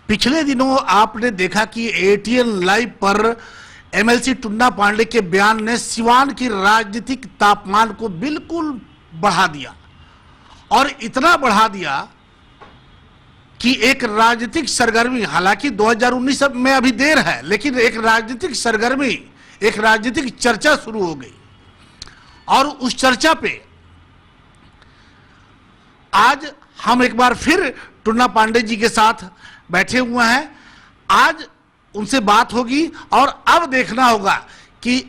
पिछले दिनों आपने देखा कि एटीएन लाइव पर एमएलसी टुन्ना पांडे के बयान ने सिवान की राजनीतिक तापमान को बिल्कुल बढ़ा दिया और इतना बढ़ा दिया कि एक राजनीतिक सरगर्मी, हालांकि 2019 में अभी देर है, लेकिन एक राजनीतिक सरगर्मी, एक राजनीतिक चर्चा शुरू हो गई। और उस चर्चा पे आज हम एक बार फिर टुन्ना पांडे जी के साथ बैठे हुए हैं। आज उनसे बात होगी और अब देखना होगा कि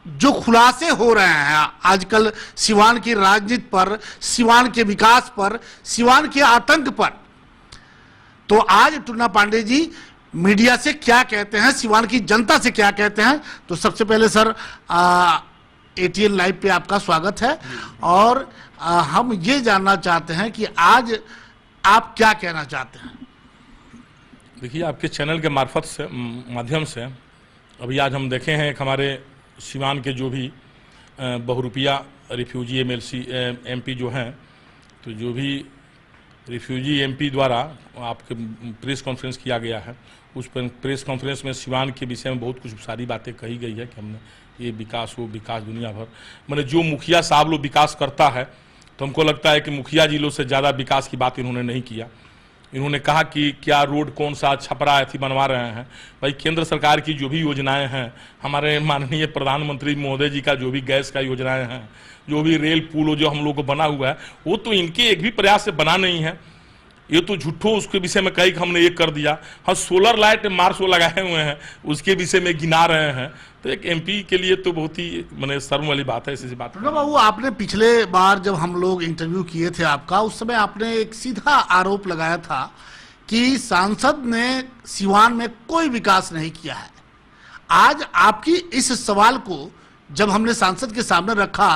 जो खुलासे हो रहे हैं आजकल सिवान की राजनीति पर, सिवान के विकास पर, सिवान के आतंक पर, तो आज टुन्ना पांडे जी मीडिया से क्या कहते हैं, सिवान की जनता से क्या कहते हैं। तो सबसे पहले सर एटीएन लाइव पे आपका स्वागत है और हम ये जानना चाहते हैं कि आज आप क्या कहना चाहते हैं। देखिए, आपके चैनल के मार्फत से, माध्यम से अभी आज हम देखे हैं एक हमारे सिवान के जो भी बहुरुपिया रिफ्यूजी एमएलसी एमपी जो हैं, तो जो भी रिफ्यूजी एमपी द्वारा आपके प्रेस कॉन्फ्रेंस किया गया है, उस प्रेस कॉन्फ्रेंस में सिवान के विषय में बहुत कुछ सारी बातें कही गई है कि हमने ये विकास हो, विकास दुनिया भर, मैंने जो मुखिया साहब लोग विकास करता है तो हमको लगता है कि मुखिया जी लोग से ज़्यादा विकास की बात इन्होंने नहीं किया। इन्होंने कहा कि क्या रोड कौन सा छपरा ऐसी बनवा रहे हैं। भाई, केंद्र सरकार की जो भी योजनाएं हैं, हमारे माननीय प्रधानमंत्री महोदय जी का जो भी गैस का योजनाएं हैं, जो भी रेल पुल जो हम लोग को बना हुआ है, वो तो इनके एक भी प्रयास से बना नहीं है। ये तो झूठो उसके विषय में कही कि हमने ये कर दिया। हाँ, सोलर लाइट मार्च वो लगाए हुए हैं, उसके विषय में गिना रहे हैं। तो एक एमपी के लिए तो बहुत ही मैंने शर्म वाली बात है। ऐसी बात बाबू, आपने पिछले बार जब हम लोग इंटरव्यू किए थे आपका, उस समय आपने एक सीधा आरोप लगाया था कि सांसद ने सिवान में कोई विकास नहीं किया है। आज आपकी इस सवाल को जब हमने सांसद के सामने रखा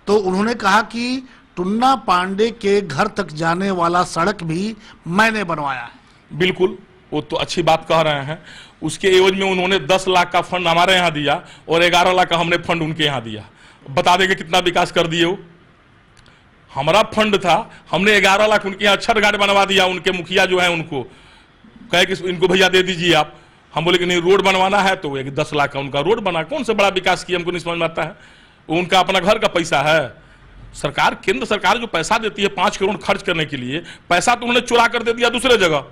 तो उन्होंने कहा कि टुन्ना पांडे के घर तक जाने वाला सड़क भी मैंने बनवाया है। बिल्कुल, वो तो अच्छी बात कह रहे हैं। उसके एवज में उन्होंने 10 लाख का फंड हमारे यहाँ दिया और 11 लाख का हमने फंड उनके यहाँ दिया। बता देंगे कितना विकास कर दिए वो। हमारा फंड था, हमने 11 लाख उनके यहाँ छठ घाट बनवा दिया। उनके मुखिया जो है उनको कहे कि इनको भैया दे दीजिए आप। हम बोले कि नहीं, रोड बनवाना है, तो 10 लाख का उनका रोड बना। कौन सा बड़ा विकास किया, हमको नहीं समझ में आता है। उनका अपना घर का पैसा है। सरकार, केंद्र सरकार जो पैसा देती है 5 करोड़ खर्च करने के लिए, पैसा तो उन्होंने चुरा कर दे दिया दूसरे जगह,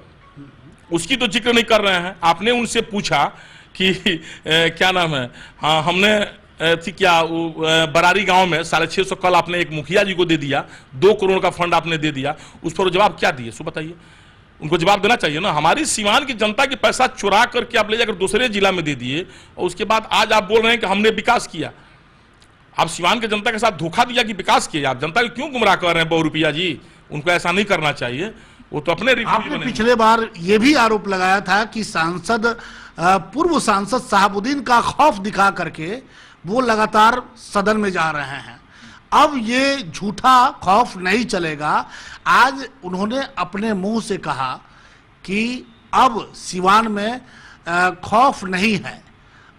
उसकी तो जिक्र नहीं कर रहे हैं। आपने उनसे पूछा कि क्या नाम है, हाँ हमने थी क्या बरारी गांव में 650 कल आपने एक मुखिया जी को दे दिया, 2 करोड़ का फंड आपने दे दिया, उस पर जवाब क्या दिए सो बताइए। उनको जवाब देना चाहिए ना। हमारी सिवान की जनता की पैसा चुरा करके आप ले जाकर दूसरे जिला में दे दिए और उसके बाद आज आप बोल रहे हैं कि हमने विकास किया। आप सिवान की जनता के साथ धोखा दिया कि विकास किया। आप जनता को क्यों गुमराह कर रहे हैं बहुरुपिया जी? उनको ऐसा नहीं करना चाहिए। वो तो अपने आपने पिछले बार ये भी आरोप लगाया था कि सांसद, पूर्व सांसद साहबुद्दीन का खौफ दिखा करके वो लगातार सदन में जा रहे हैं। अब ये झूठा खौफ नहीं चलेगा। आज उन्होंने अपने मुंह से कहा कि अब सिवान में खौफ नहीं है,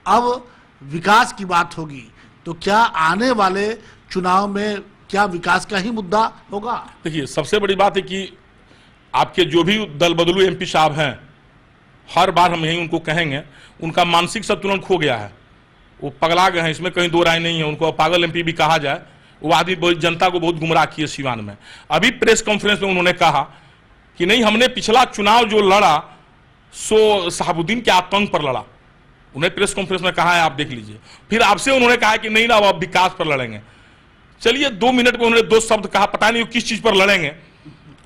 अब विकास की बात होगी। तो क्या आने वाले चुनाव में क्या विकास का ही मुद्दा होगा? देखिए, सबसे बड़ी बात है कि आपके जो भी दल बदलू एमपी साहब हैं, हर बार हम यही उनको कहेंगे, उनका मानसिक संतुलन खो गया है। वो पगला गए हैं, इसमें कहीं दो राय नहीं है। उनको पागल एमपी भी कहा जाए। वो आदमी जनता को बहुत गुमराह किए सिवान में। अभी प्रेस कॉन्फ्रेंस में उन्होंने कहा कि नहीं, हमने पिछला चुनाव जो लड़ा सो साहबुद्दीन के आतंक पर लड़ा। उन्हें प्रेस कॉन्फ्रेंस में कहा है, आप देख लीजिए। फिर आपसे उन्होंने कहा कि नहीं ना, अब विकास पर लड़ेंगे। चलिए, 2 मिनट में उन्होंने 2 शब्द कहा, पता नहीं वो किस चीज पर लड़ेंगे।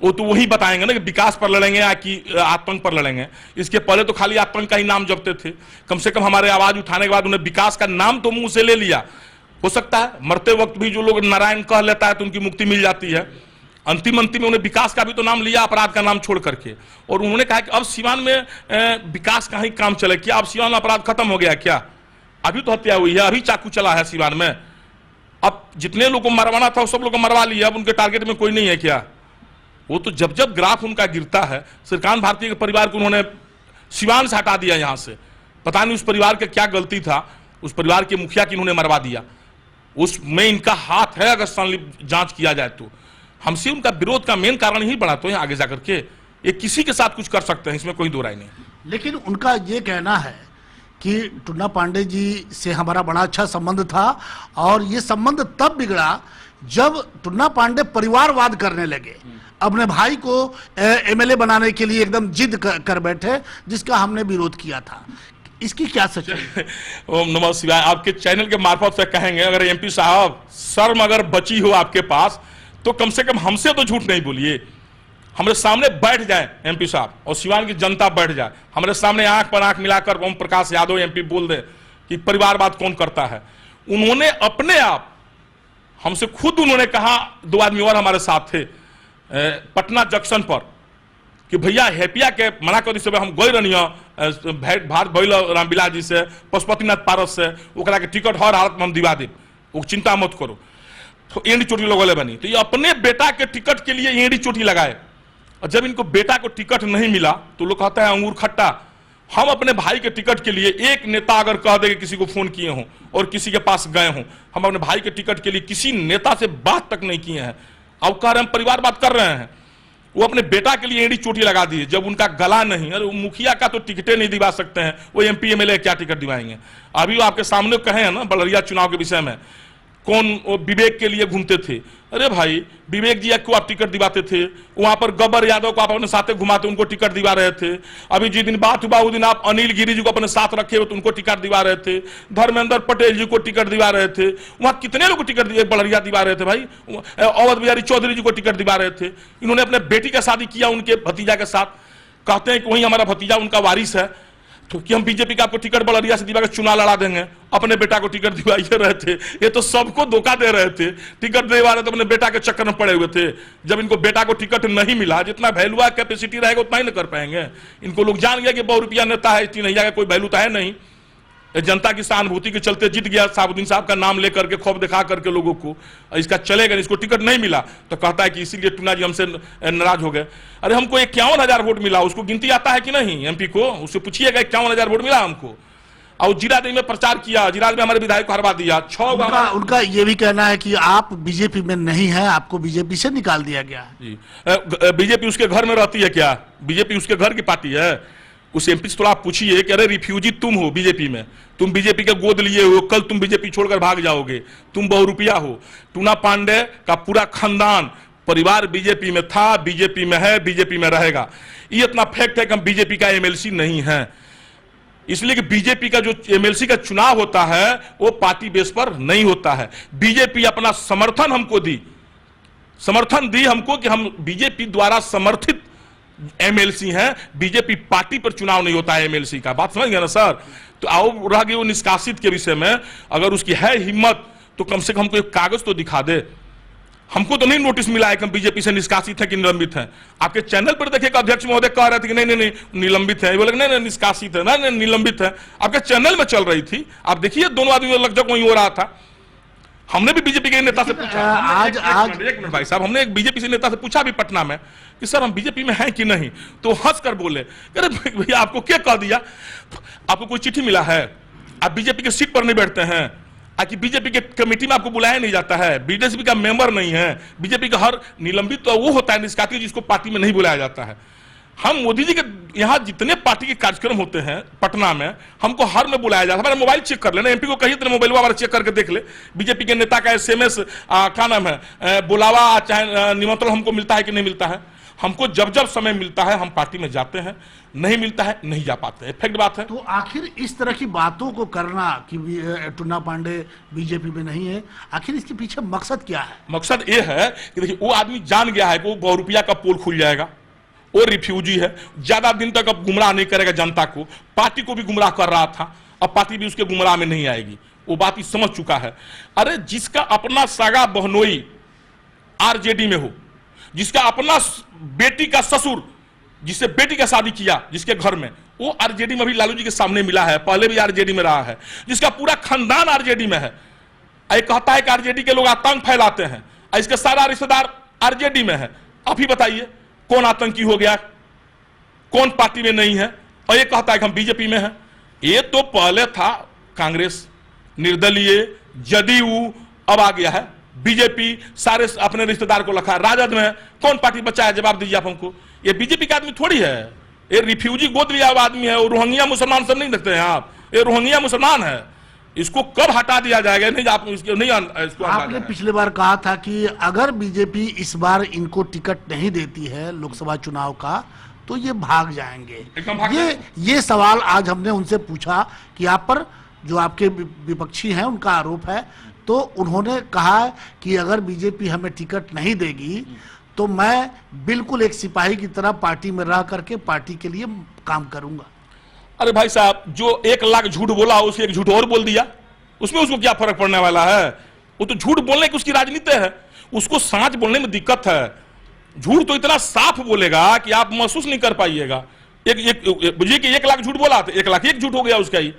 वो तो वही बताएंगे ना कि विकास पर लड़ेंगे या कि आतंक पर लड़ेंगे। इसके पहले तो खाली आतंक का ही नाम जपते थे। कम से कम हमारे आवाज उठाने के बाद उन्हें विकास का नाम तो मुंह से ले लिया। हो सकता है मरते वक्त भी जो लोग नारायण कह लेता है तो उनकी मुक्ति मिल जाती है। अंतिम में उन्हें विकास का भी तो नाम लिया, अपराध का नाम छोड़ करके। और उन्होंने कहा कि अब सिवान में विकास का ही काम चले। क्या अब सिवान में अपराध खत्म हो गया क्या? अभी तो हत्या हुई है, अभी चाकू चला है सिवान में। अब जितने लोगों को मरवाना था सब लोग को मरवा लिया, अब उनके टारगेट में कोई नहीं है क्या? वो तो जब जब ग्राफ उनका गिरता है, श्रीकांत भारती के परिवार को उन्होंने सिवान से हटा दिया यहाँ से। पता नहीं उस परिवार का क्या गलती था, उस परिवार के मुखिया की इन्होंने मरवा दिया। उसमें इनका हाथ है, अगर जांच किया जाए तो। हमसे उनका विरोध का मेन कारण ही बढ़ा तो है आगे जाकर के ये किसी के साथ कुछ कर सकते हैं, इसमें कोई दो राय नहीं। लेकिन उनका ये कहना है कि टुन्ना पांडे जी से हमारा बड़ा अच्छा संबंध था और ये संबंध तब बिगड़ा जब टुन्ना पांडे परिवारवाद करने लगे, अपने भाई को एमएलए बनाने के लिए एकदम जिद कर बैठे, जिसका हमने विरोध किया था। इसकी क्या सच्चाई? ओम नमः शिवाय। आपके चैनल के मार्फत से कहेंगे, अगर एमपी साहब शर्म अगर बची हो आपके पास तो कम से कम हमसे तो झूठ नहीं बोलिए, हमारे सामने बैठ जाए एमपी साहब और सिवान की जनता बैठ जाए, हमारे सामने आंख पर आंख मिलाकर ओम प्रकाश यादव एमपी बोल दे कि परिवारवाद कौन करता है। उन्होंने अपने आप हमसे खुद उन्होंने कहा, दो आदमी और हमारे साथ थे पटना जंक्शन पर, कि भैया हैप्पिया के मना कर दी, हम गए रनिया भारत भैल रामविलास जी से, पशुपतिनाथ पारस से, ओकरा के टिकट हर हालत में हम दिवा देव, वो चिंता मत करो। तो एंडी चोटी लगोले बनी, तो ये अपने बेटा के टिकट के लिए एंडी चोटी लगाए, और जब इनको बेटा को टिकट नहीं मिला तो लोग कहते हैं अंगूर खट्टा। हम अपने भाई के टिकट के लिए एक नेता अगर कह दे कि किसी को फोन किए हों और किसी के पास गए हों, हम अपने भाई के टिकट के लिए किसी नेता से बात तक नहीं किए हैं। अब कह रहे हैं परिवार बात कर रहे हैं, वो अपने बेटा के लिए एड़ी चोटी लगा दी जब उनका गला नहीं। अरे मुखिया का तो टिकटें नहीं दिवा सकते हैं, वो एमपी एमएलए क्या टिकट दिवाएंगे। अभी वो आपके सामने कहे हैं ना बलरिया चुनाव के विषय में, कौन वो विवेक के लिए घूमते थे। अरे भाई विवेक जी को आप टिकट दिवाते थे, वहां पर गब्बर यादव को आप अपने साथ घुमाते, उनको टिकट दिवा रहे थे। अभी जिस दिन बात हुआ उस दिन आप अनिल गिरी जी को अपने साथ रखे हुए तो उनको टिकट दिवा रहे थे, धर्मेंद्र पटेल जी को टिकट दिवा रहे थे, वहां कितने लोग टिकट बलरिया दिवा रहे थे भाई, अवध बिहारी चौधरी जी को टिकट दिवा रहे थे। इन्होंने अपने बेटी का शादी किया उनके भतीजा के साथ, कहते हैं कि वही हमारा भतीजा उनका वारिस है, तो कि हम बीजेपी का आपको टिकट बलरिया से दिवा के चुनाव लड़ा देंगे, अपने बेटा को टिकट दिवाइए रहे थे। ये तो सबको धोखा दे रहे थे, टिकट दिवा रहे थे, अपने बेटा के चक्कर में पड़े हुए थे। जब इनको बेटा को टिकट नहीं मिला, जितना वैल्यू कैपेसिटी रहेगा उतना ही नहीं कर पाएंगे। इनको लोग जान गया कि बहुत रुपया नेता है, इतनी नहीं जाएगा, कोई वैल्यू तो है नहीं। जनता की सहानुभूति के चलते जीत गया, साबुद्दीन साहब का नाम लेकर के खौफ दिखा करके लोगों को, इसका चलेगा, इसको टिकट नहीं मिला तो कहता है कि इसीलिए टुन्ना जी हमसे नाराज हो गए। अरे हमको 51,000 वोट मिला, उसको गिनती आता है कि नहीं एमपी को, उससे पूछिएगा 51,000 वोट मिला हमको। और जिरादेवी में प्रचार किया, जिरादेवी में हमारे विधायक को हरवा दिया। उनका ये भी कहना है कि आप बीजेपी में नहीं है, आपको बीजेपी से निकाल दिया गया है। बीजेपी उसके घर में रहती है क्या? बीजेपी उसके घर की पार्टी है? उस एमपी से थोड़ा आप पूछिए कि अरे रिफ्यूजी तुम हो बीजेपी में, तुम बीजेपी के गोद लिए हो, कल तुम बीजेपी छोड़कर भाग जाओगे, तुम बहुरुपिया हो। टुन्ना पांडे का पूरा खानदान परिवार बीजेपी में था, बीजेपी में है, बीजेपी में रहेगा। ये इतना फैक्ट है कि हम बीजेपी का एमएलसी नहीं है, इसलिए कि बीजेपी का जो एमएलसी का चुनाव होता है वो पार्टी बेस पर नहीं होता है। बीजेपी अपना समर्थन हमको दी, समर्थन दी हमको कि हम बीजेपी द्वारा समर्थित एमएलसी हैं, बीजेपी पार्टी पर चुनाव नहीं होता है एमएलसी का। बात समझ गए ना सर? तो आओ रह गई वो निष्कासित के विषय में, अगर उसकी है हिम्मत तो कम से कम हमको एक कागज तो दिखा दे। हमको तो नहीं नोटिस मिला है कि हम बीजेपी से निष्कासित है कि निलंबित है। आपके चैनल पर देखिए अध्यक्ष महोदय कह रहे थे कि नहीं नहीं नहीं निलंबित है, बोले नहीं निष्कासित है, नहीं निलंबित है। आपके चैनल में चल रही थी, आप देखिए दोनों आदमी लगभग वहीं हो रहा था। हमने भी बीजेपी के नेता से पूछा, आज एक मिनट भाई साहब, हमने एक बीजेपी से नेता से पूछा भी पटना में कि सर हम बीजेपी में हैं कि नहीं, तो हंस कर बोले अरे भैया आपको क्या कह दिया, आपको कोई चिट्ठी मिला है, आप बीजेपी के सीट पर नहीं बैठते हैं, कि बीजेपी के कमेटी में आपको बुलाया नहीं जाता है, बीजेपी का मेंबर नहीं है, बीजेपी का हर निलंबित तो वो होता है निष्कासित जिसको पार्टी में नहीं बुलाया जाता है। हम मोदी जी के यहाँ जितने पार्टी के कार्यक्रम होते हैं पटना में, हमको हर में बुलाया जाता है। हमारा मोबाइल चेक कर लेना, एमपी को कहिए तो मोबाइल हमारा चेक करके देख ले, बीजेपी के नेता का एसएमएस क्या नाम है बुलावा चाहे निमंत्रण हमको मिलता है कि नहीं मिलता है। हमको जब जब समय मिलता है हम पार्टी में जाते हैं, नहीं मिलता है नहीं जा पाते हैं, फैक्ट बात है। तो आखिर इस तरह की बातों को करना कि टुन्ना पांडे बीजेपी में नहीं है, आखिर इसके पीछे मकसद क्या है? मकसद ये है कि देखिए वो आदमी जान गया है कि वो बहुरुपिया का पोल खुल जाएगा, वो रिफ्यूजी है, ज्यादा दिन तक अब गुमराह नहीं करेगा जनता को, पार्टी को भी गुमराह कर रहा था, अब पार्टी भी उसके गुमराह में नहीं आएगी, वो बात ही समझ चुका है। अरे जिसका अपना सगा बहनोई आरजेडी में हो, जिसका अपना बेटी का ससुर जिससे बेटी का शादी किया जिसके घर में, वो आरजेडी में भी लालू जी के सामने मिला है, पहले भी आरजेडी में रहा है, जिसका पूरा खानदान आरजेडी में है। ये कहता है कि आरजेडी के लोग आतंक फैलाते हैं, इसके सारा रिश्तेदार आरजेडी में है। आप ही बताइए कौन आतंकी हो गया, कौन पार्टी में नहीं है, और ये कहता है कि हम बीजेपी में हैं। ये तो पहले था कांग्रेस, निर्दलीय, जदयू, अब आ गया है बीजेपी, सारे अपने रिश्तेदार को रखा। राजद में कौन पार्टी बचा है, जवाब दीजिए आप हमको। ये बीजेपी का आदमी थोड़ी है, ये रिफ्यूजी गोद लिया हुआ आदमी है। और रोहिंग्या मुसलमान सब नहीं देखते हैं आप, ये रोहिंग्या मुसलमान है। इसको कब हटा दिया जाएगा? नहीं, आप इसको नहीं इसको आपने पिछले बार कहा था कि अगर बीजेपी इस बार इनको टिकट नहीं देती है लोकसभा चुनाव का तो ये भाग जाएंगे। ये सवाल आज हमने उनसे पूछा कि आप पर जो आपके विपक्षी हैं उनका आरोप है, तो उन्होंने कहा कि अगर बीजेपी हमें टिकट नहीं देगी तो मैं बिल्कुल एक सिपाही की तरह पार्टी में रह करके पार्टी के लिए काम करूंगा। अरे भाई साहब, जो 1 लाख झूठ बोला उसे एक झूठ और बोल दिया, उसमें उसको क्या फर्क पड़ने वाला है? वो तो झूठ बोलने की उसकी राजनीति है, उसको सच बोलने में दिक्कत है। झूठ तो इतना साफ बोलेगा कि आप महसूस नहीं कर पाइएगा। बुझिए कि 1 लाख झूठ बोला तो 1 लाख एक झूठ हो गया उसका ही।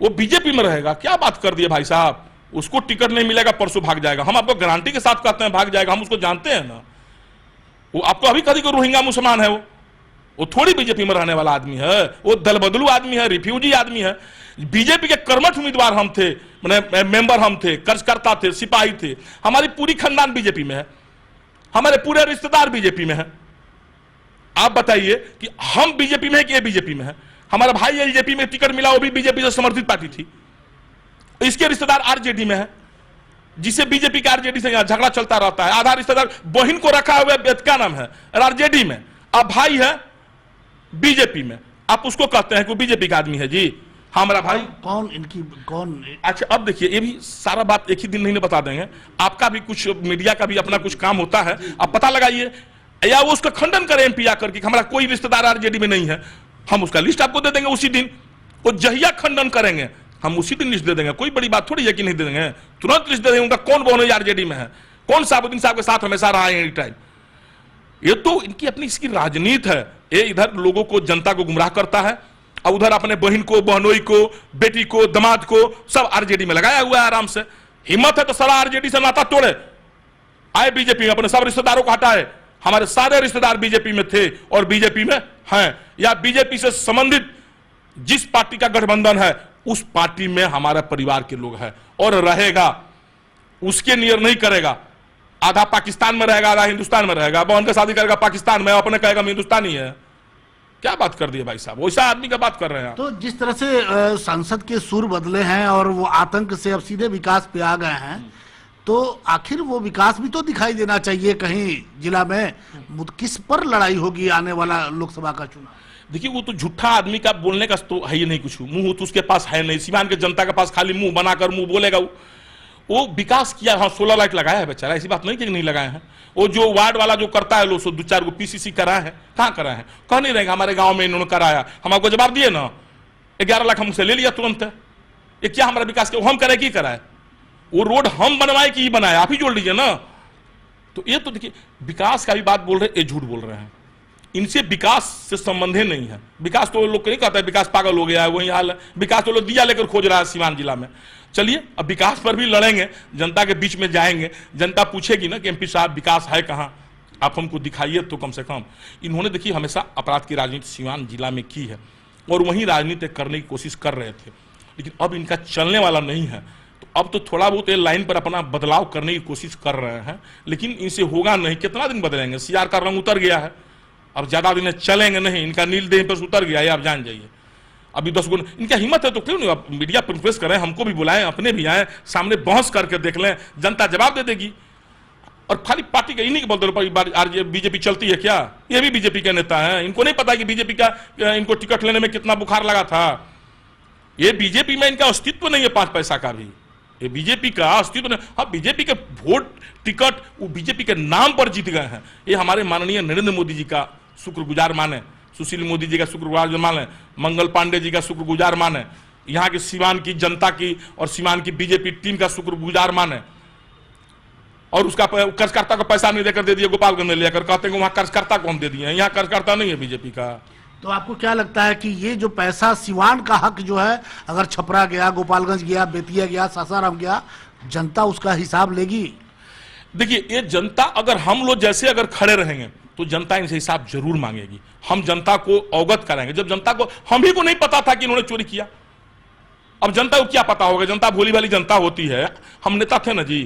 वो बीजेपी में रहेगा, क्या बात कर दिए भाई साहब। उसको टिकट नहीं मिलेगा, परसों भाग जाएगा। हम आपको गारंटी के साथ कहते हैं भाग जाएगा, हम उसको जानते हैं ना। वो आपको अभी कभी को रोहिंग्या मुसलमान है, वो थोड़ी बीजेपी में रहने वाला आदमी है। वो दल बदलू आदमी है, रिफ्यूजी आदमी है। बीजेपी के कर्मठ उम्मीदवार हम थे, मेंबर हम थे, कार्यकर्ता थे, सिपाही थे। हमारी पूरी खानदान बीजेपी में है, हमारे पूरे रिश्तेदार बीजेपी में है। आप बताइए कि हम बीजेपी में है कि ये बीजेपी में है? हमारा भाई एलजेपी में टिकट मिला, वो भी बीजेपी से समर्थित पार्टी थी। इसके रिश्तेदार आरजेडी में है, जिसे बीजेपी के आरजेडी से यहां झगड़ा चलता रहता है। आधा रिश्तेदार बहन को रखा हुआ क्या नाम है, आरजेडी में। अब भाई है बीजेपी में, आप उसको कहते हैं कि बीजेपी का आदमी है जी हमारा भाई। कौन? अच्छा, अब देखिए, ये भी सारा बात एक ही दिन नहीं बता देंगे। आपका भी कुछ मीडिया का भी अपना कुछ काम होता है, आप पता लगाइए, या वो उसका खंडन करें एमपी आकर के हमारा कोई रिश्तेदार आरजेडी में नहीं है। हम उसका लिस्ट आपको दे देंगे उसी दिन। वो जहिया खंडन करेंगे हम उसी दिन लिस्ट दे देंगे। कोई बड़ी बात थोड़ी है कि नहीं दे देंगे, तुरंत लिस्ट दे देंगे। उनका कौन बहनोई आरजेडी में है, कौन साबुद्दीन साहब के साथ हमेशा रहा है एनी टाइम। ये तो इनकी अपनी इसकी राजनीति है। ये इधर लोगों को, जनता को गुमराह करता है, और उधर अपने बहन को, बहनोई को, बेटी को, दामाद को सब आरजेडी में लगाया हुआ है आराम से। हिम्मत है तो सारा आरजेडी से नाता तोड़े, आए बीजेपी में, अपने सब रिश्तेदारों को हटाए। हमारे सारे रिश्तेदार बीजेपी में थे और बीजेपी में हैं, या बीजेपी से संबंधित जिस पार्टी का गठबंधन है उस पार्टी में हमारा परिवार के लोग हैं और रहेगा। उसके नियर नहीं करेगा। आधा पाकिस्तान में रहेगा, आधा हिंदुस्तान में रहेगा। बहन का शादी करेगा पाकिस्तान में, अपने कहेगा हिंदुस्तानी है। क्या बात कर दिए भाई साहब, वैसा आदमी का बात कर रहे हैं। तो जिस तरह से संसद के सुर बदले हैं और वो आतंक से अब सीधे विकास पे आ गए हैं, तो आखिर वो विकास भी तो दिखाई देना चाहिए कहीं जिला में। किस पर लड़ाई होगी आने वाला लोकसभा का चुनाव? देखिए, वो तो झूठा आदमी का बोलने का तो है ही नहीं कुछ, मुंह तो उसके पास है नहीं। सीवान के जनता के पास खाली मुंह बनाकर मुंह बोलेगा। वो विकास किया, हाँ 16 लाख लगाया है बेचारा, ऐसी बात नहीं कि नहीं लगाए हैं। वो जो वार्ड वाला जो करता है, लोग 2-4 को पीसीसी कराया है, कहाँ कराया है? कह नहीं रहेगा हमारे गांव में इन्होंने कराया। हम आपको जवाब दिए ना, 11 लाख हमसे ले लिया तुरंत। ये क्या हमारा विकास किया? हम करे कि कराए? वो रोड हम बनवाए कि बनाए? आप ही जोड़ लीजिए ना। तो ये तो देखिए, विकास का भी बात बोल रहे, ये झूठ बोल रहे हैं। इनसे विकास से संबंध ही नहीं है। विकास तो लोग नहीं कहते विकास पागल हो गया है, वही हाल है। विकास तो लोग दिया लेकर खोज रहा है सीवान जिला में। चलिए, अब विकास पर भी लड़ेंगे, जनता के बीच में जाएंगे। जनता पूछेगी ना कि एमपी साहब विकास है कहाँ, आप हमको दिखाइए तो कम से कम। इन्होंने देखिए हमेशा अपराध की राजनीति सीवान जिला में की है और वहीं राजनीति करने की कोशिश कर रहे थे, लेकिन अब इनका चलने वाला नहीं है। तो अब तो थोड़ा बहुत ये लाइन पर अपना बदलाव करने की कोशिश कर रहे हैं, लेकिन इनसे होगा नहीं। कितना दिन बदलेंगे? सीआर का रंग उतर गया है, अब ज्यादा दिन चलेंगे नहीं। इनका नील देह पर उतर गया है, आप जान जाइए। अभी 10 गुना इनका हिम्मत है तो क्यों नहीं आप मीडिया पर प्रेस करें, हमको भी बुलाएं, अपने भी आए, सामने बहस करके देख लें, जनता जवाब दे देगी। और खाली पार्टी का इन्हीं के बदल पर बीजेपी चलती है क्या? ये भी बीजेपी के नेता हैं, इनको नहीं पता कि बीजेपी का इनको टिकट लेने में कितना बुखार लगा था। ये बीजेपी में इनका अस्तित्व नहीं है 5 पैसा का भी। ये बीजेपी का अस्तित्व नहीं। हाँ, बीजेपी के वोट टिकट वो बीजेपी के नाम पर जीत गए हैं। ये हमारे माननीय नरेंद्र मोदी जी का शुक्रगुजार माने, सुशील मोदी जी का शुक्रगुजार माने, मंगल पांडे जी का शुक्रगुजार माने, यहाँ के सीवान की जनता की और सीवान की बीजेपी टीम का शुक्रगुजार माने। और उसका कार्यकर्ता को पैसा नहीं देकर दे दिए, गोपालगंज में लेकर कहते हैं वहां कार्यकर्ता को हम दे दिए, यहाँ कार्यकर्ता नहीं है बीजेपी का। तो आपको क्या लगता है कि ये जो पैसा सीवान का हक जो है, अगर छपरा गया, गोपालगंज गया, बेतिया गया, सासाराम गया, जनता उसका हिसाब लेगी? देखिए, ये जनता अगर हम लोग जैसे अगर खड़े रहेंगे तो जनता इनसे हिसाब जरूर मांगेगी। हम जनता को अवगत कराएंगे। जब जनता को, हम ही को नहीं पता था कि इन्होंने चोरी किया, अब जनता को क्या पता होगा? जनता भोली वाली जनता होती है। हम नेता थे ना जी,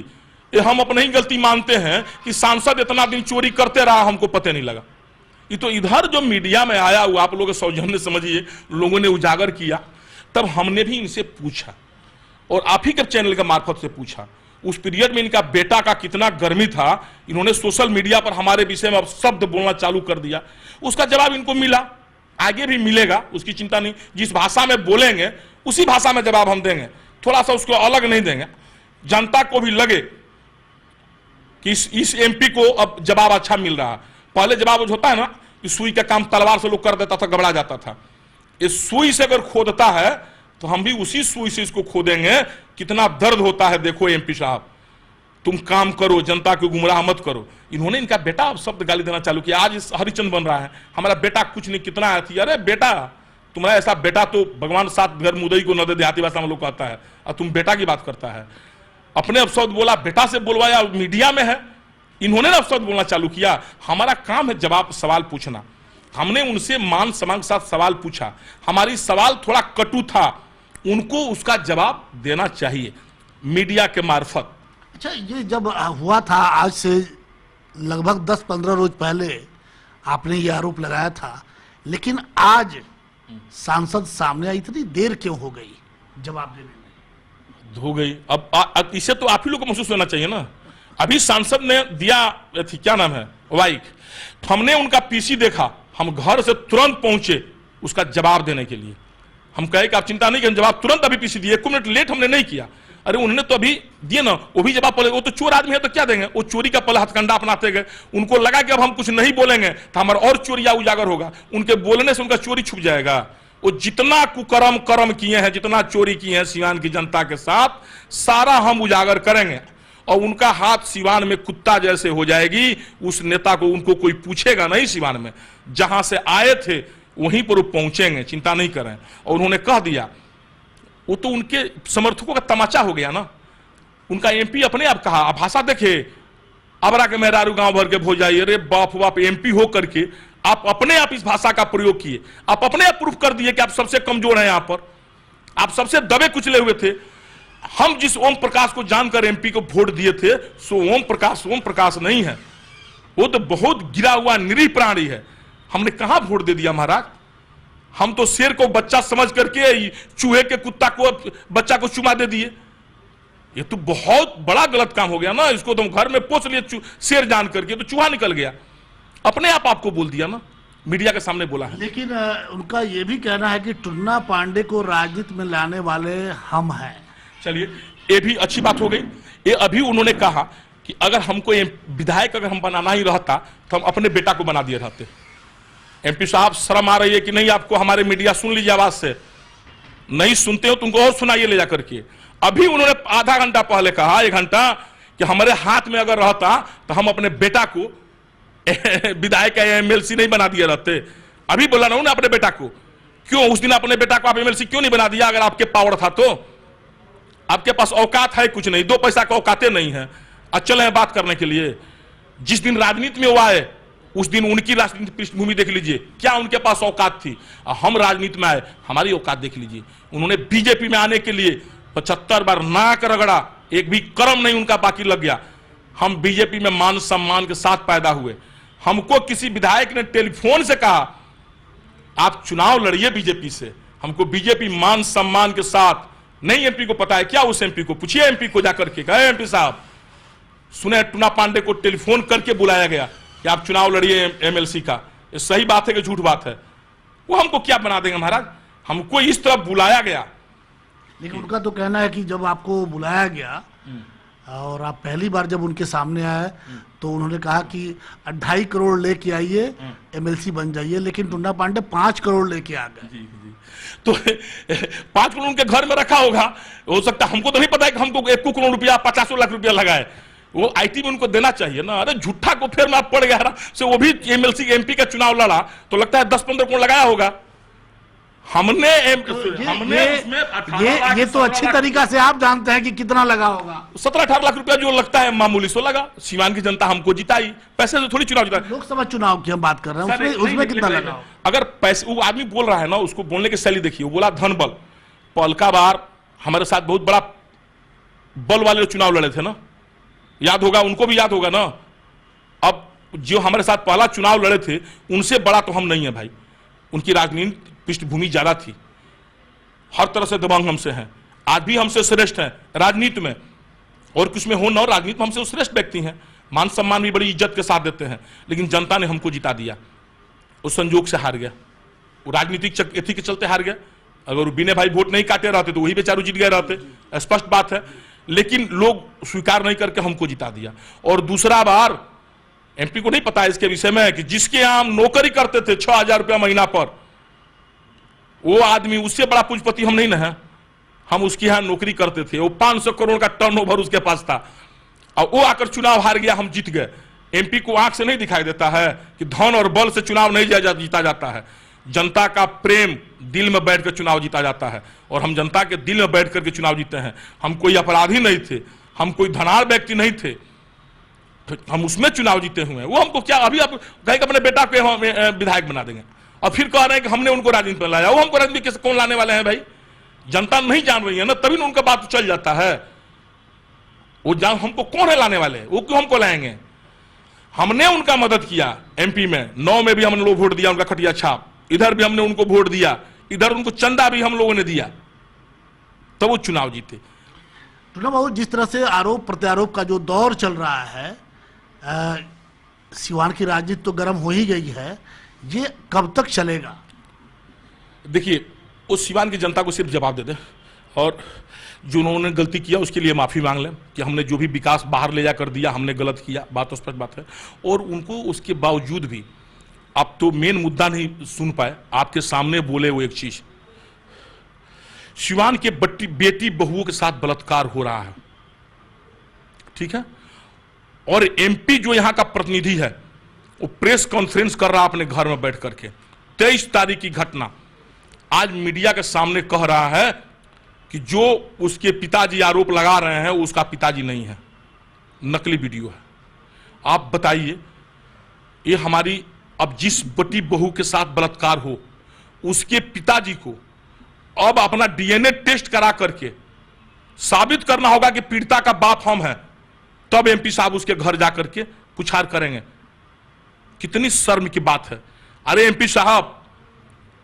ये हम अपनी ही गलती मानते हैं कि सांसद इतना दिन चोरी करते रहा, हमको पता नहीं लगा। ये तो इधर जो मीडिया में आया वो आप लोग सौजन्य समझिए, लोगों ने उजागर किया, तब हमने भी इनसे पूछा और आप ही के चैनल के मार्फत से पूछा उस पीरियड में इनका बेटा का कितना गर्मी था। इन्होंने सोशल मीडिया पर हमारे विषय में अब शब्द बोलना चालू कर दिया, उसका जवाब इनको मिला, आगे भी मिलेगा, उसकी चिंता नहीं। जिस भाषा में बोलेंगे उसी भाषा में जवाब हम देंगे, थोड़ा सा उसको अलग नहीं देंगे। जनता को भी लगे कि इस एमपी को अब जवाब अच्छा मिल रहा है। पहले जवाब होता है ना कि सुई का काम तलवार से लोग कर देता था, घबरा जाता था। इस सुई से अगर खोदता है तो हम भी उसी सुई से इसको खोदेंगे। कितना दर्द होता है देखो एमपी साहब, तुम काम करो, जनता को गुमराह मत करो। इन्होंने इनका बेटा अब शब्द गाली देना चालू किया। आज इस हरिचंद बन रहा है, हमारा बेटा कुछ नहीं, कितना आती। अरे बेटा, तुम्हारा ऐसा बेटा तो भगवान सात घर मुदई को न दे, देहाती भाषा में लोग कहता है, और तुम बेटा की बात करता है। अपने अब शब्द बोला, बेटा से बोलवाया, मीडिया में है। इन्होंने अब शब्द बोलना चालू किया। हमारा काम है जवाब सवाल पूछना। हमने उनसे मान सम्मान के साथ सवाल पूछा, हमारी सवाल थोड़ा कटु था, उनको उसका जवाब देना चाहिए मीडिया के मार्फत। अच्छा, ये जब हुआ था आज से लगभग 10-15 रोज पहले आपने ये आरोप लगाया था, लेकिन आज सांसद सामने आई, इतनी देर क्यों हो गई जवाब देने में? हो गई अब इसे तो आप ही लोग को महसूस होना चाहिए ना। अभी सांसद ने दिया थी, क्या नाम है, वाइक, हमने उनका पीसी देखा, हम घर से तुरंत पहुंचे उसका जवाब देने के लिए। हम कहे कि आप चिंता नहीं करें, जवाब तुरंत अभी पीसी दिए, 1 मिनट लेट हमने नहीं किया। अरे उन्होंने तो अभी दिए ना, वो भी जवाब पड़ेगा। वो तो चोर आदमी है तो क्या देंगे, वो चोरी का पहले हथकंडा अपनाते गए। उनको लगा कि अब हम कुछ नहीं बोलेंगे तो हमारा और चोरिया उजागर होगा, उनके बोलने से उनका चोरी छुप जाएगा। वो जितना कुकर्म कर्म किए हैं, जितना चोरी किए हैं सिवान की जनता के साथ, सारा हम उजागर करेंगे और उनका हाथ सिवान में कुत्ता जैसे हो जाएगी। उस नेता को उनको कोई पूछेगा नहीं, सिवान में जहां से आए थे वहीं पर वो पहुंचेंगे, चिंता नहीं करें। और उन्होंने कह दिया, वो तो उनके समर्थकों का तमाचा हो गया ना। उनका एमपी अपने आप कहा, आप भाषा देखे, अबरा के मेहरारू गांव भर के भो जाइए। अरे बाप बाप, एमपी हो करके आप अपने आप इस भाषा का प्रयोग किए, आप अपने आप प्रूफ कर दिए कि आप सबसे कमजोर हैं। यहां पर आप सबसे दबे कुचले हुए थे। हम जिस ओम प्रकाश को जानकर एमपी को वोट दिए थे, सो ओम प्रकाश नहीं है, वो तो बहुत गिरा हुआ निरीह प्राणी है। हमने कहां वोट दे दिया महाराज? हम तो शेर को बच्चा समझ करके चूहे के कुत्ता को बच्चा को चुमा दे दिए। ये तो बहुत बड़ा गलत काम हो गया ना। इसको तुम घर में पोस लिए शेर जान करके, तो चूहा निकल गया। अपने आप आपको बोल दिया ना, मीडिया के सामने बोला है। लेकिन उनका यह भी कहना है कि टुन्ना पांडे को राजनीति में लाने वाले हम हैं। चलिए, ये भी अच्छी बात हो गई। ये अभी उन्होंने कहा कि अगर हमको विधायक अगर हम बनाना ही रहता तो हम अपने बेटा को बना दिए रहते। एमपी साहब, शर्म आ रही है कि नहीं आपको? हमारे मीडिया सुन लीजिए, आवाज से नहीं सुनते हो तुमको और सुनाइए ले जाकर के। अभी उन्होंने आधा घंटा पहले कहा, 1 घंटा, कि हमारे हाथ में अगर रहता तो हम अपने बेटा को विधायक या एमएलसी नहीं बना दिए रहते। अभी बोला ना उन्होंने अपने बेटा को। क्यों उस दिन अपने बेटा को आप एमएलसी क्यों नहीं बना दिया? अगर आपके पावर था तो। आपके पास औकात है कुछ नहीं, 2 पैसा का औकाते नहीं है। अचल है बात करने के लिए। जिस दिन राजनीति में वो आए उस दिन उनकी राजनीतिक पृष्ठभूमि देख लीजिए, क्या उनके पास औकात थी। हम राजनीति में आए, हमारी औकात देख लीजिए। उन्होंने बीजेपी में आने के लिए 75 बार नाक रगड़ा, एक भी कर्म नहीं उनका बाकी लग गया। हम बीजेपी में मान सम्मान के साथ पैदा हुए। हमको किसी विधायक ने टेलीफोन से कहा आप चुनाव लड़िए बीजेपी से। हमको बीजेपी मान सम्मान के साथ नहीं। एमपी को पता है क्या? उस एमपी को पूछिए, एमपी को जाकर के कहे, एमपी साहब सुने टुन्ना पांडे को टेलीफोन करके बुलाया गया कि आप चुनाव लड़िए एमएलसी का। ये सही बात है कि झूठ बात है? वो हमको क्या बना देंगे महाराज? हमको इस तरह बुलाया गया। लेकिन उनका तो कहना है कि जब आपको बुलाया गया और आप पहली बार जब उनके सामने आए तो उन्होंने कहा कि 2.5 करोड़ लेके आइए, एमएलसी बन जाइए। लेकिन टुन्ना पांडे 5 करोड़ लेके आ गए। तो 5 करोड़ उनके घर में रखा होगा, हो सकता है। हमको तो नहीं पता है कि हमको 1 करोड़ रुपया 50 लाख रुपया लगाए। वो आईटी में उनको देना चाहिए ना। अरे झूठा को फिर में पड़ गया से, वो भी एमएलसी एमपी का चुनाव लड़ा तो लगता है 10-15 करोड़ लगाया होगा। हमने ये तो अच्छी तरीका से आप जानते हैं कि कितना लगा होगा। 17-18 लाख रुपया जो लगता है मामूली सो लगा। सीवान की जनता हमको जिताई, पैसे से थोड़ी चुनाव जिताई। लोकसभा चुनाव की हम बात कर रहे हैं, उसमें कितना लगा? अगर पैसे, वो आदमी बोल रहा है ना, उसको बोलने की शैली देखिए। वो बोला धन बल। पहलका बार हमारे साथ बहुत बड़ा बल वाले चुनाव लड़े थे ना, याद होगा, उनको भी याद होगा ना। अब जो हमारे साथ पहला चुनाव लड़े थे उनसे बड़ा तो हम नहीं है भाई। उनकी राजनीतिक पृष्ठभूमि ज्यादा थी, हर तरह से दबंग हमसे हैं, आज भी हमसे श्रेष्ठ हैं राजनीति में, और कुछ में हो न हो राजनीति में हमसे श्रेष्ठ व्यक्ति हैं, मान सम्मान भी बड़ी इज्जत के साथ देते हैं। लेकिन जनता ने हमको जिता दिया, उस संजोग से हार गया, वो राजनीतिक एथी के चलते हार गया। अगर विनय भाई वोट नहीं काटे रहते तो वही बेचारू जीत गए रहते, स्पष्ट बात है। लेकिन लोग स्वीकार नहीं करके हमको जिता दिया। और दूसरा बार एमपी को नहीं पता है इसके विषय में कि जिसके यहाँ हम नौकरी करते थे 6,000 रुपया महीना पर, वो आदमी उससे बड़ा पूंजीपति हम नहीं ना है, हम उसके यहाँ नौकरी करते थे, वो 500 करोड़ का टर्नओवर उसके पास था, और वो आकर चुनाव हार गया, हम जीत गए। एमपी को आंख से नहीं दिखाई देता है कि धन और बल से चुनाव नहीं जीता जाता है, जनता का प्रेम दिल में बैठकर चुनाव जीता जाता है। और हम जनता के दिल में बैठ करके चुनाव जीते हैं। हम कोई अपराधी नहीं थे, हम कोई धनाढ़ व्यक्ति नहीं थे, तो हम उसमें चुनाव जीते हुए हैं। वो हमको क्या अभी आप कहेंगे अपने बेटा को हम विधायक बना देंगे, और फिर कह रहे हैं कि हमने उनको राजनीति में लाया। वो हमको राजनीति कैसे कौन लाने वाले हैं भाई? जनता नहीं जान रही है ना, तभी ना उनका बात चल जाता है। वो जान हमको कौन है लाने वाले, वो क्यों हमको लाएंगे? हमने उनका मदद किया एमपी में, 9 में भी हमने लोग वोट दिया, उनका खटिया छाप, इधर भी हमने उनको वोट दिया, इधर उनको चंदा भी हम लोगों ने दिया, तो वो चुनाव जीते। टुन्ना बाबू, जिस तरह से आरोप प्रत्यारोप का जो दौर चल रहा है, सिवान की राजनीति तो गर्म हो ही गई है, ये कब तक चलेगा? देखिए, उस सिवान की जनता को सिर्फ जवाब दे दे, और जो उन्होंने गलती किया उसके लिए माफी मांग लें कि हमने जो भी विकास बाहर ले जाकर दिया हमने गलत किया, बात तो स्पष्ट बात है। और उनको उसके बावजूद भी आप तो मेन मुद्दा नहीं सुन पाए, आपके सामने बोले वो एक चीज, सिवान के बेटी बहुओं के साथ बलात्कार हो रहा है, ठीक है, और एमपी जो यहां का प्रतिनिधि है वो प्रेस कॉन्फ्रेंस कर रहा है अपने घर में बैठ करके, 23 तारीख की घटना आज मीडिया के सामने कह रहा है कि जो उसके पिताजी आरोप लगा रहे हैं उसका पिताजी नहीं है, नकली वीडियो है। आप बताइए, ये हमारी अब जिस बेटी बहू के साथ बलात्कार हो उसके पिताजी को अब अपना डीएनए टेस्ट करा करके साबित करना होगा कि पीड़िता का बाप हम हैं, तब एमपी साहब उसके घर जाकर के पुछार करेंगे। कितनी शर्म की बात है। अरे एमपी साहब,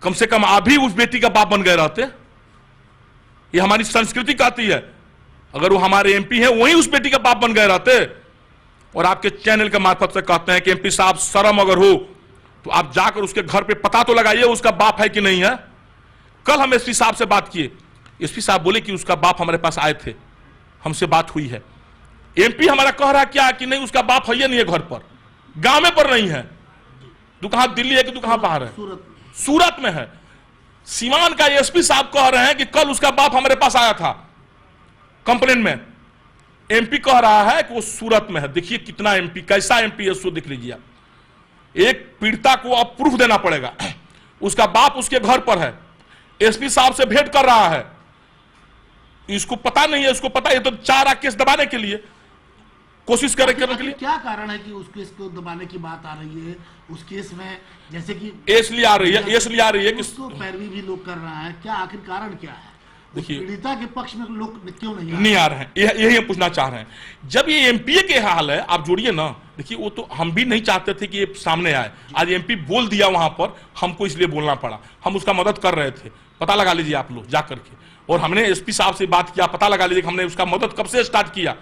कम से कम आप भी उस बेटी का बाप बन गए रहते। ये हमारी संस्कृति कहती है, अगर वो हमारे एमपी हैं वही उस बेटी का बाप बन गए रहते। और आपके चैनल के मार्फत से कहते हैं कि एमपी साहब शर्म अगर हो तो आप जाकर उसके घर पे पता तो लगाइए उसका बाप है कि नहीं है। कल हम एसपी साहब से बात किए, एसपी साहब बोले कि उसका बाप हमारे पास आए थे, हमसे बात हुई है। एमपी हमारा कह रहा क्या कि नहीं उसका बाप है या नहीं है, घर पर गांव में पर नहीं है, कहां दिल्ली है कि कहां बाहर है, सूरत में है। सीवान का एसपी साहब कह रहे हैं कि कल उसका बाप हमारे पास आया था कंप्लेन में, एमपी कह रहा है कि वो सूरत में है। देखिए कितना एमपी, कैसा एमपी है, सो देख लीजिए आप। एक पीड़िता को अब प्रूफ देना पड़ेगा, उसका बाप उसके घर पर है, एसपी साहब से भेंट कर रहा है, इसको पता नहीं है, इसको पता है तो 4 केस दबाने के लिए कोशिश करने के लिए। क्या कारण है कि उस केस को दबाने की बात आ रही है? उस केस में जैसे कि इसलिए आ रही है कि उसको पैरवी भी लोग कर रहा है, क्या आखिर कारण क्या है? देखिए, पीड़िता के पक्ष में लोग क्यों नहीं आ रहे हैं, यही हम पूछना चाह रहे हैं। जब ये एमपी के हाल है, आप जोड़िए ना। देखिए, वो तो हम भी नहीं चाहते थे कि ये सामने आए, आज एमपी बोल दिया वहां पर, हमको इसलिए बोलना पड़ा। हम उसका मदद कर रहे थे, पता लगा लीजिए आप लोग जा करके, और हमने एसपी साहब से बात किया, पता लगा लीजिए हमने उसका मदद कब से स्टार्ट किया।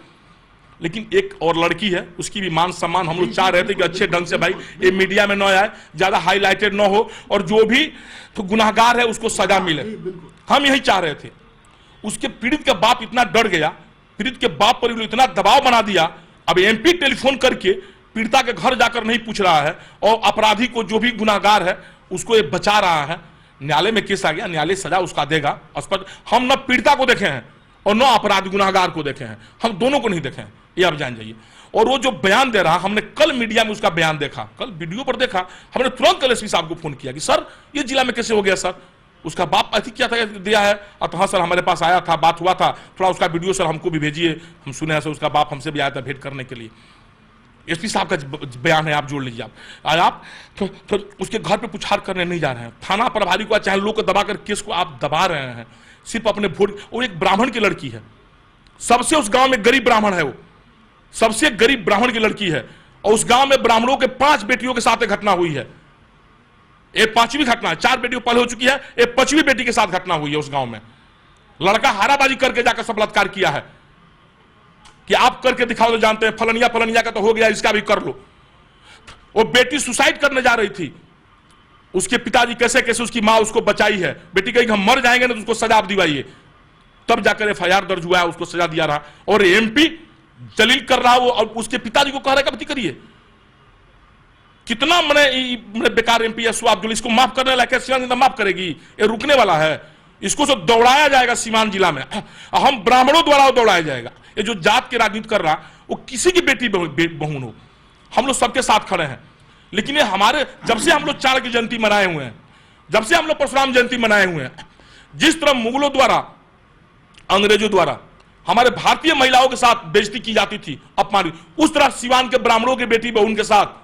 लेकिन एक और लड़की है, उसकी भी मान सम्मान हम लोग चाह रहे थे कि अच्छे ढंग से भाई ये मीडिया में न आए, ज्यादा हाईलाइटेड न हो, और जो भी तो गुनाहगार है उसको सजा मिले, हम यही चाह रहे थे। उसके पीड़ित का बाप इतना डर गया, पीड़ित के बाप पर इतना दबाव बना दिया, अब एमपी टेलीफोन करके पीड़िता के घर जाकर नहीं पूछ रहा है, और अपराधी को जो भी गुनाहगार है उसको ये बचा रहा है। न्यायालय में केस आ गया, न्यायालय सजा उसका देगा स्पष्ट। हम न पीड़िता को देखे हैं और न अपराधी गुनाहगार को देखे हैं, हम दोनों को नहीं देखे हैं, ये आप जान जाइए। और वो जो बयान दे रहा, हमने कल मीडिया में उसका बयान देखा, कल वीडियो पर देखा, हमने तुरंत कल एसपी साहब को फोन किया कि सर ये जिला में कैसे हो गया सर, उसका बाप ऐसी क्या था दिया है? तो हाँ सर हमारे पास आया था, बात हुआ था, थोड़ा उसका वीडियो सर हमको भी भेजिए, हम सुने हैं सर उसका बाप हमसे भी आया था भेंट करने के लिए। एसपी साहब का बयान है, आप जोड़ लीजिए। आप तो उसके घर पे पुछार करने नहीं जा रहे हैं, थाना प्रभारी को चाहे लोग को दबाकर केस को आप दबा रहे हैं सिर्फ अपने वोट। और एक ब्राह्मण की लड़की है, सबसे उस गांव में गरीब ब्राह्मण है, वो सबसे गरीब ब्राह्मण की लड़की है, और उस गांव में ब्राह्मणों के 5 बेटियों के साथ एक घटना हुई है। एक 5वीं घटना है, 4 बेटियों पहले हो चुकी है, एक 5वीं बेटी के साथ घटना हुई है। उस गांव में लड़का हाराबाजी करके जाकर सब बलात्कार किया है कि आप करके दिखाओ तो जानते हैं, फलनिया फलनिया का तो हो गया, इसका भी कर लो। वो बेटी सुसाइड करने जा रही थी, उसके पिताजी कैसे कैसे उसकी मां उसको बचाई है। बेटी कही हम मर जाएंगे ना तो उसको सजा आप दिवाइए, तब जाकर FIR दर्ज हुआ है, उसको सजा दिया रहा। और MP जलील कर रहा वो, और उसके पिताजी को कह रहा है कि करिए। कितना मैंने बेकार MP है सुआब जो इसको माफ करने लायक है, सीवान माफ करेगी? ये रुकने वाला है, इसको तो दौड़ाया जाएगा सीवान जिला में, हम ब्राह्मणों द्वारा दौड़ाया जाएगा। ये जो जात के राजनीति कर रहा, वो किसी की बेटी बहन हो, हम लोग सबके साथ खड़े हैं। लेकिन ये हमारे, जब से हम लोग चाणक्य जयंती मनाए हुए हैं, जब से हम लोग परशुराम जयंती मनाए हुए हैं, जिस तरह मुगलों द्वारा, अंग्रेजों द्वारा हमारे भारतीय महिलाओं के साथ बेइज्जती की जाती थी, अपमानित, उस तरह सिवान के ब्राह्मणों की बेटी बहन के साथ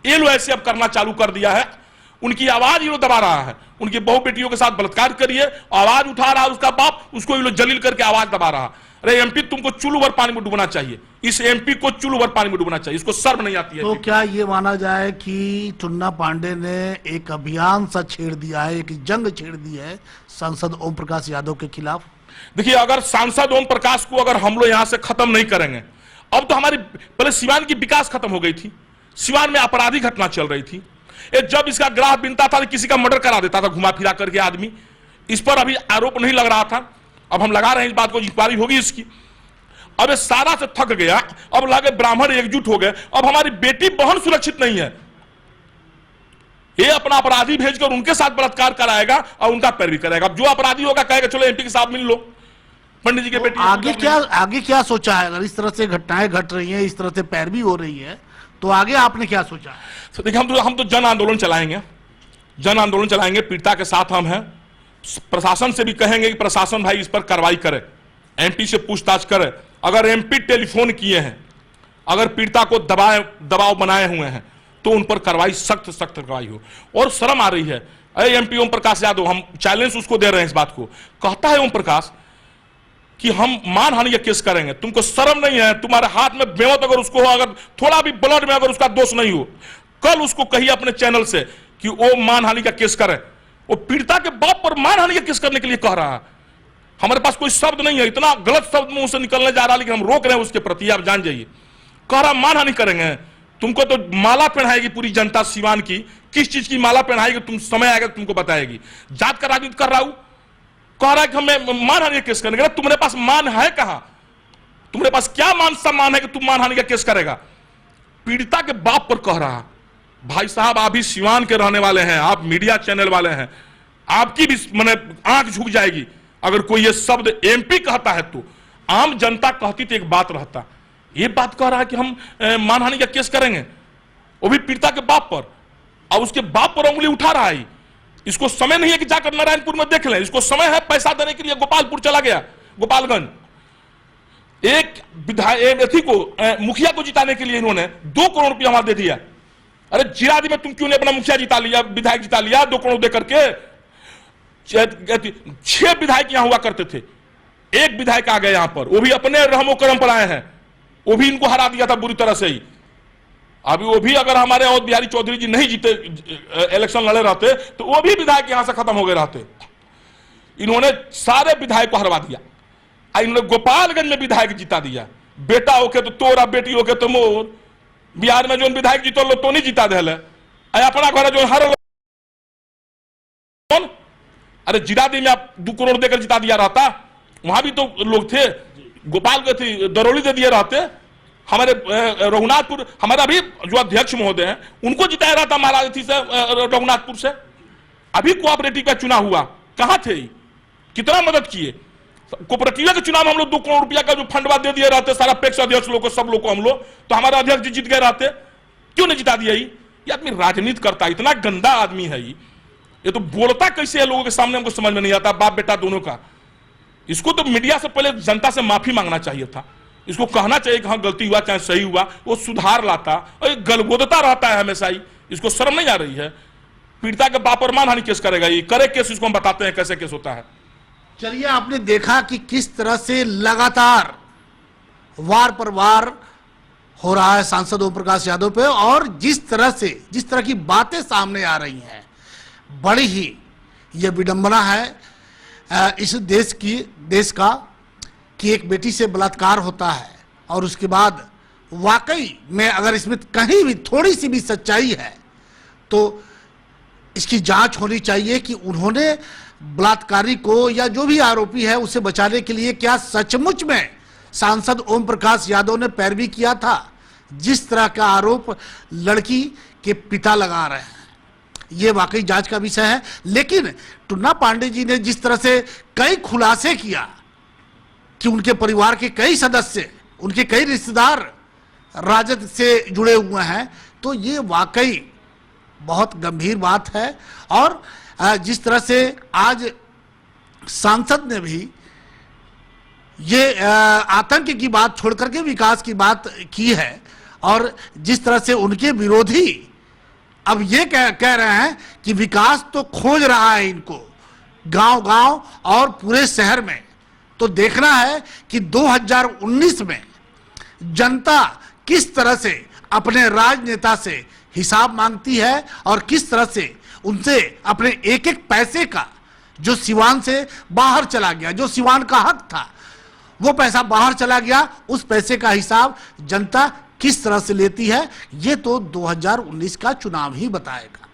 ये लोग ऐसे अब करना चालू कर दिया है। उनकी आवाज ये लोग दबा रहा है, उनकी बहु बेटियों के साथ बलात्कार करिए, आवाज उठा रहा है उसका बाप, उसको ये लोग जलील करके आवाज दबा रहा। अरे MP तुमको चुल्लू भर पानी में डूबना चाहिए, इस MP को चुल्लू भर पानी में डूबना चाहिए, इसको शर्म नहीं आती है। तो क्या ये माना जाए कि टुन्ना पांडे ने एक अभियान सा छेड़ दिया है, एक जंग छेड़ दी है सांसद ओम प्रकाश यादव के खिलाफ? देखिए, अगर सांसद ओम प्रकाश को अगर हम लोग यहां से खत्म नहीं करेंगे, अब तो हमारी पहले सिवान की विकास खत्म हो गई थी, सिवान में अपराधी घटना चल रही थी। जब इसका ग्राह बिनता था, किसी का मर्डर करा देता था घुमा फिरा करके आदमी, इस पर अभी आरोप नहीं लग रहा था, अब हम लगा रहे हैं, इस बात को इंक्वायरी होगी इसकी। अब ये सारा से थक गया, अब लगे ब्राह्मण एकजुट हो गए, अब हमारी बेटी बहन सुरक्षित नहीं है। ये अपना अपराधी भेजकर उनके साथ बलात्कार कराएगा और उनका पैरवी करेगा। अब जो अपराधी होगा कहेगा चलो MP के साथ मिल लो, पंडित जी के बेटी। आगे क्या सोचा है? अगर इस तरह से घटनाएं घट रही हैं, इस तरह से पैरवी हो रही है, तो आगे आपने क्या सोचा है? तो देखिए, हम तो जन आंदोलन चलाएंगे, जन आंदोलन चलाएंगे, पीड़िता के साथ हम हैं। प्रशासन से भी कहेंगे कि प्रशासन भाई इस पर कार्रवाई करे, MP से पूछताछ करे। अगर MP टेलीफोन किए हैं, अगर पीड़िता को दबाव बनाए हुए हैं, तो उन पर कार्रवाई, सख्त कार्रवाई हो। और शर्म आ रही है, अरे MP ओम प्रकाश यादव, हम चैलेंज उसको दे रहे हैं इस बात को, कहता है ओम प्रकाश कि हम मानहानि का केस करेंगे। तुमको शर्म नहीं है? तुम्हारे हाथ में बेमत अगर उसको हो, अगर थोड़ा भी ब्लड में अगर उसका दोष नहीं हो, कल उसको कहिए अपने चैनल से कि वो मानहानि का केस करे। वो पीड़िता के बाप पर मानहानि का केस करने के लिए कह रहा है। हमारे पास कोई शब्द नहीं है, इतना गलत शब्द मुंह से निकलने जा रहा है, लेकिन हम रोक रहे हैं उसके प्रति, आप जान जाइए। कह रहा मानहानि करेंगे, तुमको तो माला पहनाएगी पूरी जनता सिवान की, किस चीज की माला पहनाएगी तुम, समय आएगा तुमको बताएगी। जात का राजनीति कर रहा हूं, कह रहा है कि हमें मानहानि का केस करेंगे। तुम्हारे पास मान है कहां? तुम्हारे पास क्या मान सम्मान है कि तुम मानहानि का केस करेगा? पीड़िता के बाप पर कह रहा। भाई साहब, आप भी सिवान के रहने वाले हैं, आप मीडिया चैनल वाले हैं, आपकी भी मैंने आंख झुक जाएगी अगर कोई ये शब्द MP कहता है। तो आम जनता कहती तो एक बात रहता, ये बात कह रहा है कि हम मानहानि का केस करेंगे, वो भी पीड़िता के बाप पर, और उसके बाप पर उंगली उठा रहा है। इसको समय नहीं है कि जाकर नारायणपुर में देख लें, इसको समय है पैसा देने के लिए गोपालपुर चला गया, गोपालगंज। एक विधायक को मुखिया को जिताने के लिए इन्होंने 2 करोड़ रुपया वहां दे दिया। अरे जिरादी में तुम क्यों नहीं अपना मुखिया जिता लिया, विधायक जिता लिया 2 करोड़ दे करके? 6 विधायक यहां हुआ करते थे, एक विधायक आ गए यहां पर, वो भी अपने रहमो करम पर आए हैं, वो भी इनको हरा दिया था बुरी तरह से ही। अभी वो भी अगर हमारे अवध बिहारी चौधरी जी नहीं जीते, इलेक्शन लड़े रहते, तो वो भी विधायक यहां से खत्म हो गए रहते। इन्होंने सारे विधायक को हरवा दिया, इन्होंने गोपालगंज में विधायक जिता दिया। बेटा होके तो तोरा, बेटी होके तो मोर। बिहार में जो विधायक जीतो लो तो नहीं जीता दे, अपना घर जो हर। अरे जिरादी में आप 2 करोड़ देकर जिता दिया रहता, वहां भी तो लोग थे, गोपालगंज दरौली दे दिए रहते। हमारे रघुनाथपुर, हमारे अभी जो अध्यक्ष महोदय हैं, उनको जिताया रहा था महाराज से रघुनाथपुर से। अभी कोऑपरेटिव का चुनाव हुआ, कहां थे? कितना मदद किए? कोऑपरेटिव के चुनाव में हम लोग 2 करोड़ रुपया का जो फंडवा दे दिए रहते सारा पैक्स अध्यक्ष लोग को, सब लोग को हम लोग, तो हमारे अध्यक्ष जी जीत गए रहते। क्यों नहीं जिता दिया? ये आदमी राजनीति करता है, इतना गंदा आदमी है ये तो बोलता कैसे है लोगों के सामने, हमको समझ में नहीं आता, बाप बेटा दोनों का। इसको तो मीडिया से पहले जनता से माफी मांगना चाहिए था, इसको कहना चाहिए कि हाँ गलती हुआ चाहे सही हुआ, वो सुधार लाता। और गलगोदता रहता है हमेशा ही, इसको शर्म नहीं आ रही है। पीड़िता के बाप पर मानहानि केस करेगा, ये करे केस, इसको हम बताते हैं कैसे केस होता है। चलिए, आपने देखा कि किस तरह से लगातार वार पर वार हो रहा है सांसद ओम प्रकाश यादव पे, और जिस तरह की बातें सामने आ रही हैं, बड़ी ही यह विडंबना है इस देश का कि एक बेटी से बलात्कार होता है और उसके बाद वाकई में अगर इसमें कहीं भी थोड़ी सी भी सच्चाई है तो इसकी जांच होनी चाहिए कि उन्होंने बलात्कारी को या जो भी आरोपी है उसे बचाने के लिए क्या सचमुच में सांसद ओम प्रकाश यादव ने पैरवी किया था, जिस तरह का आरोप लड़की के पिता लगा रहे हैं। ये वाकई जांच का विषय है। लेकिन टुन्ना पांडे जी ने जिस तरह से कई खुलासे किया कि उनके परिवार के कई सदस्य, उनके कई रिश्तेदार राजद से जुड़े हुए हैं, तो ये वाकई बहुत गंभीर बात है। और जिस तरह से आज सांसद ने भी ये आतंक की बात छोड़ करके विकास की बात की है, और जिस तरह से उनके विरोधी अब ये कह रहे हैं कि विकास तो खोज रहा है इनको गांव-गांव और पूरे शहर में, तो देखना है कि 2019 में जनता किस तरह से अपने राजनेता से हिसाब मांगती है और किस तरह से उनसे अपने एक एक पैसे का, जो सिवान से बाहर चला गया, जो सिवान का हक था वो पैसा बाहर चला गया, उस पैसे का हिसाब जनता किस तरह से लेती है, ये तो 2019 का चुनाव ही बताएगा।